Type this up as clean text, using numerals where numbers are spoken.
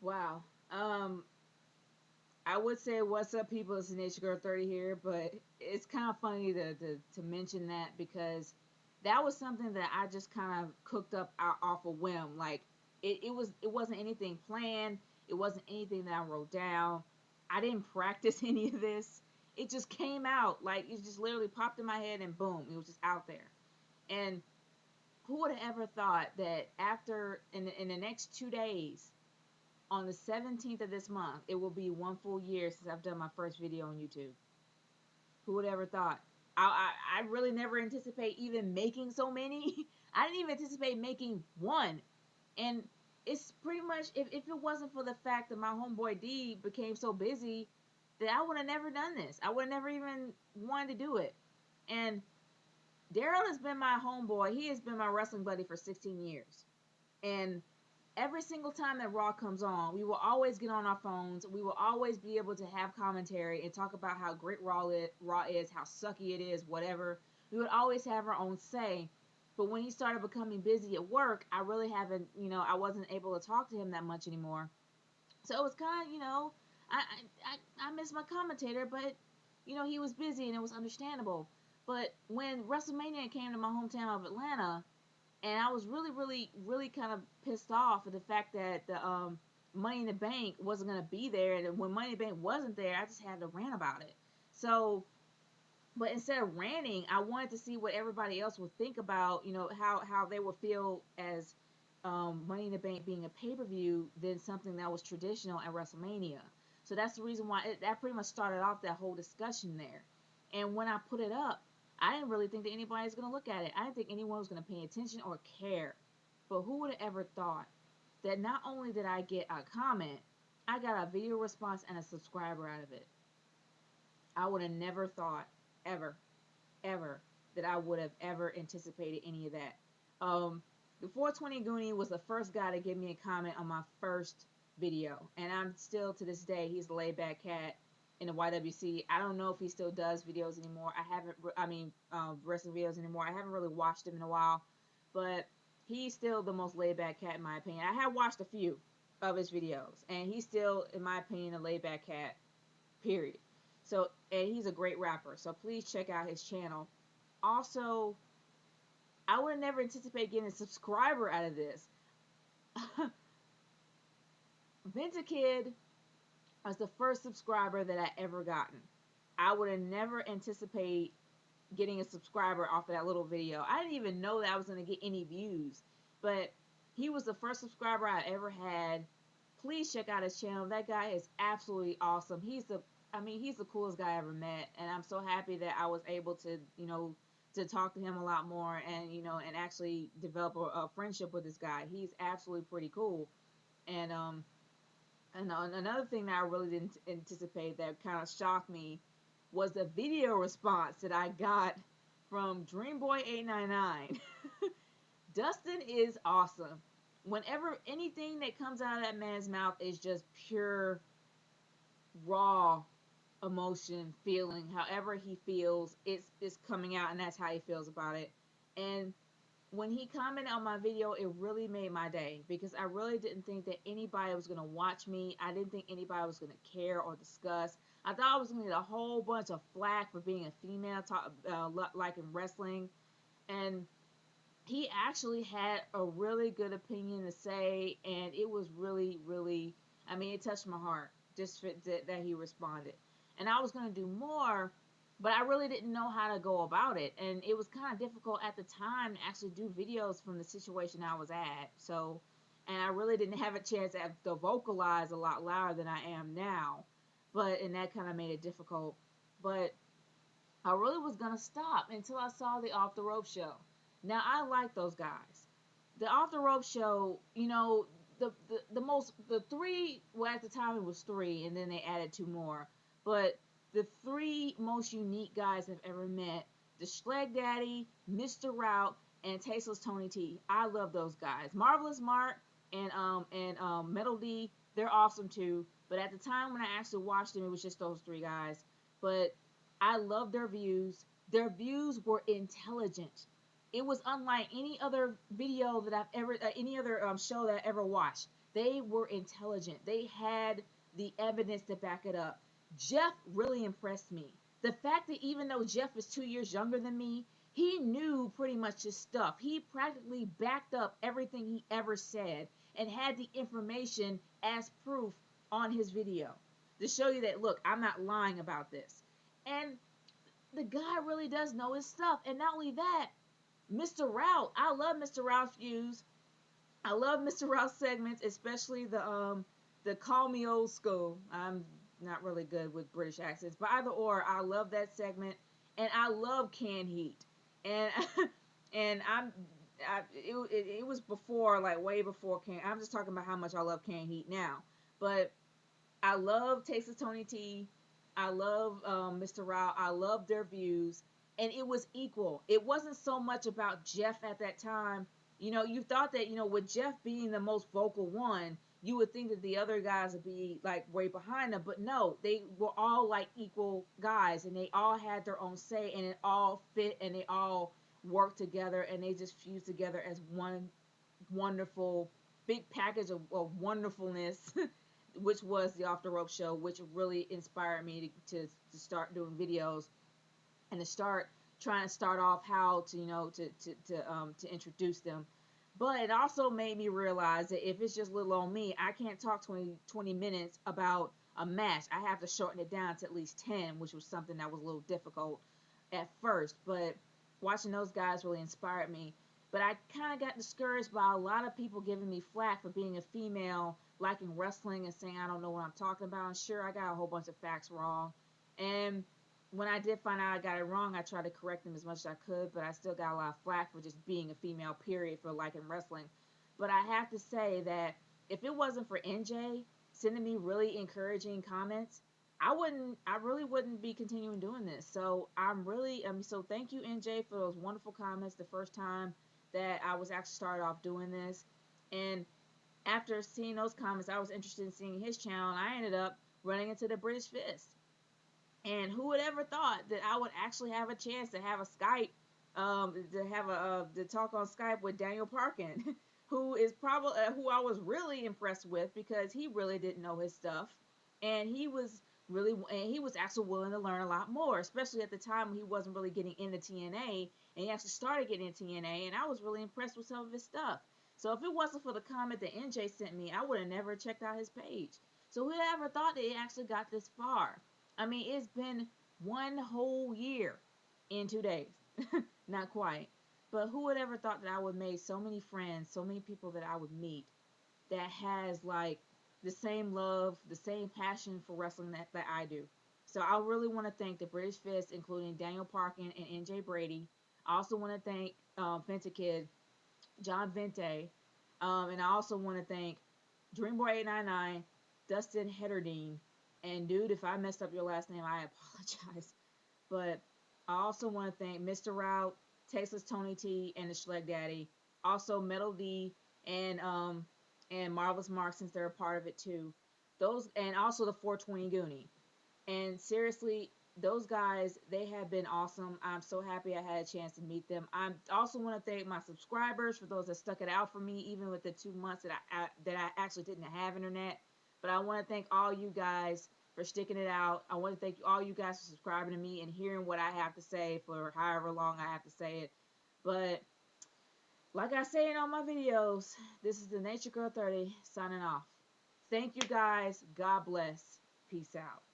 Wow. Um, I would say what's up, people? It's Nature Girl 30 here, but it's kind of funny to mention that because that was something that I just kind of cooked up off a whim. Like it wasn't anything planned. It wasn't anything that I wrote down. I didn't practice any of this. It just came out like it just literally popped in my head and boom, it was just out there. And who would have ever thought that after in the next 2 days on the 17th of this month, it will be 1 full year since I've done my first video on YouTube. Who would ever thought? I really never anticipate even making so many. I didn't even anticipate making one. And it's pretty much, if it wasn't for the fact that my homeboy D became so busy, that I would have never done this. I would have never even wanted to do it. And Daryl has been my homeboy. He has been my wrestling buddy for 16 years. And every single time that Raw comes on, we will always get on our phones. We will always be able to have commentary and talk about how great Raw is, how sucky it is, whatever. We would always have our own say. But when he started becoming busy at work, I really haven't, I wasn't able to talk to him that much anymore. So it was kind of, I miss my commentator, but he was busy and it was understandable. But when WrestleMania came to my hometown of Atlanta, and I was really, really, really kind of pissed off at the fact that the Money in the Bank wasn't gonna be there, and when Money in the Bank wasn't there, I just had to rant about it. So, but instead of ranting, I wanted to see what everybody else would think about, how they would feel as Money in the Bank being a pay per view than something that was traditional at WrestleMania. So that's the reason why that pretty much started off that whole discussion there. And when I put it up, I didn't really think that anybody was going to look at it. I didn't think anyone was going to pay attention or care. But who would have ever thought that not only did I get a comment, I got a video response and a subscriber out of it? I would have never thought, ever, ever, that I would have ever anticipated any of that. The 420 Goonie was the first guy to give me a comment on my first video, and I'm still to this day, he's the laid back cat in the YWC. I don't know if he still does videos anymore. I haven't, wrestling videos anymore. I haven't really watched him in a while, but he's still the most laid back cat in my opinion. I have watched a few of his videos, and he's still, in my opinion, a laid back cat. Period. So, and he's a great rapper. So please check out his channel. Also, I would have never anticipated getting a subscriber out of this. Vinta Kid was the first subscriber that I ever gotten. I would have never anticipated getting a subscriber off of that little video. I didn't even know that I was going to get any views. But he was the first subscriber I ever had. Please check out his channel. That guy is absolutely awesome. He's the coolest guy I ever met, and I'm so happy that I was able to, to talk to him a lot more and, and actually develop a friendship with this guy. He's absolutely pretty cool. And another thing that I really didn't anticipate that kind of shocked me was the video response that I got from Dreamboy899. Dustin is awesome. Whenever anything that comes out of that man's mouth is just pure, raw emotion, feeling, however he feels, it's coming out, and that's how he feels about it. And when he commented on my video, it really made my day because I really didn't think that anybody was going to watch me. I didn't think anybody was going to care or discuss. I thought I was going to get a whole bunch of flack for being a female, like in wrestling. And he actually had a really good opinion to say, and it was really, really, it touched my heart just that he responded. And I was going to do more, but I really didn't know how to go about it. And it was kind of difficult at the time to actually do videos from the situation I was at. So, and I really didn't have a chance to vocalize a lot louder than I am now. And that kind of made it difficult. But I really was gonna stop until I saw the Off the Rope show. Now I like those guys. The Off the Rope show, the three, well, at the time it was three, and then they added two more. But the three most unique guys I've ever met: the Schleg Daddy, Mr. Route, and Tasteless Tony T. I love those guys. Marvelous Mark and Metal D, they're awesome too. But at the time when I actually watched them, it was just those three guys. But I love their views. Their views were intelligent. It was unlike any other video that I've ever, any other show that I ever watched. They were intelligent. They had the evidence to back it up. Jeff really impressed me. The fact that even though Jeff is 2 years younger than me, he knew pretty much his stuff. He practically backed up everything he ever said and had the information as proof on his video to show you that, look, I'm not lying about this. And the guy really does know his stuff. And not only that, Mr. Route, I love Mr. Route's views. I love Mr. Route's segments, especially the Call Me Old School. I'm not really good with British accents, but either or, I love that segment, and I love Canned Heat, and and it was before, like way before Can. I'm just talking about how much I love Canned Heat now, but I love Tasteless Tony T. I love Mr. Rao. I love their views, and it was equal. It wasn't so much about Jeff at that time. You know, you thought that, with Jeff being the most vocal one, you would think that the other guys would be like way behind them, but no, they were all like equal guys, and they all had their own say, and it all fit, and they all worked together, and they just fused together as one wonderful big package of wonderfulness, which was the Off the Rope show, which really inspired me to start doing videos and to start trying to start off how to to introduce them. But it also made me realize that if it's just little on me, I can't talk 20 minutes about a match. I have to shorten it down to at least 10, which was something that was a little difficult at first. But watching those guys really inspired me. But I kind of got discouraged by a lot of people giving me flack for being a female, liking wrestling, and saying I don't know what I'm talking about. And sure, I got a whole bunch of facts wrong. And when I did find out I got it wrong, I tried to correct them as much as I could, but I still got a lot of flack for just being a female, period, for liking wrestling. But I have to say that if it wasn't for NJ sending me really encouraging comments, I really wouldn't be continuing doing this. So so thank you, NJ, for those wonderful comments the first time that I was actually started off doing this. And after seeing those comments, I was interested in seeing his channel, and I ended up running into the British Fist. And who would ever thought that I would actually have a chance to have a Skype, to talk on Skype with Daniel Parkin, who is probably who I was really impressed with because he really didn't know his stuff, and he was actually willing to learn a lot more, especially at the time when he wasn't really getting into TNA, and he actually started getting into TNA, and I was really impressed with some of his stuff. So if it wasn't for the comment that NJ sent me, I would have never checked out his page. So who ever thought that he actually got this far? I mean, it's been one whole year in 2 days. Not quite. But who would ever thought that I would make so many friends, so many people that I would meet that has like the same love, the same passion for wrestling that I do. So I really want to thank the British Fist, including Daniel Parkin and NJ Brady. I also want to thank Vente Kid, John Vente, and I also want to thank Dreamboy899, Dustin Hedderdine, and dude, if I messed up your last name, I apologize. But I also want to thank Mr. Route, Tasteless Tony T, and the Schleg Daddy. Also Metal D and Marvelous Mark, since they're a part of it too. Those, and also the 420 Goonie. And seriously, those guys, they have been awesome. I'm so happy I had a chance to meet them. I also want to thank my subscribers for those that stuck it out for me, even with the 2 months that I actually didn't have internet. But I want to thank all you guys for sticking it out. I want to thank all you guys for subscribing to me and hearing what I have to say for however long I have to say it. But like I say in all my videos, this is the Nature Girl 30 signing off. Thank you guys. God bless. Peace out.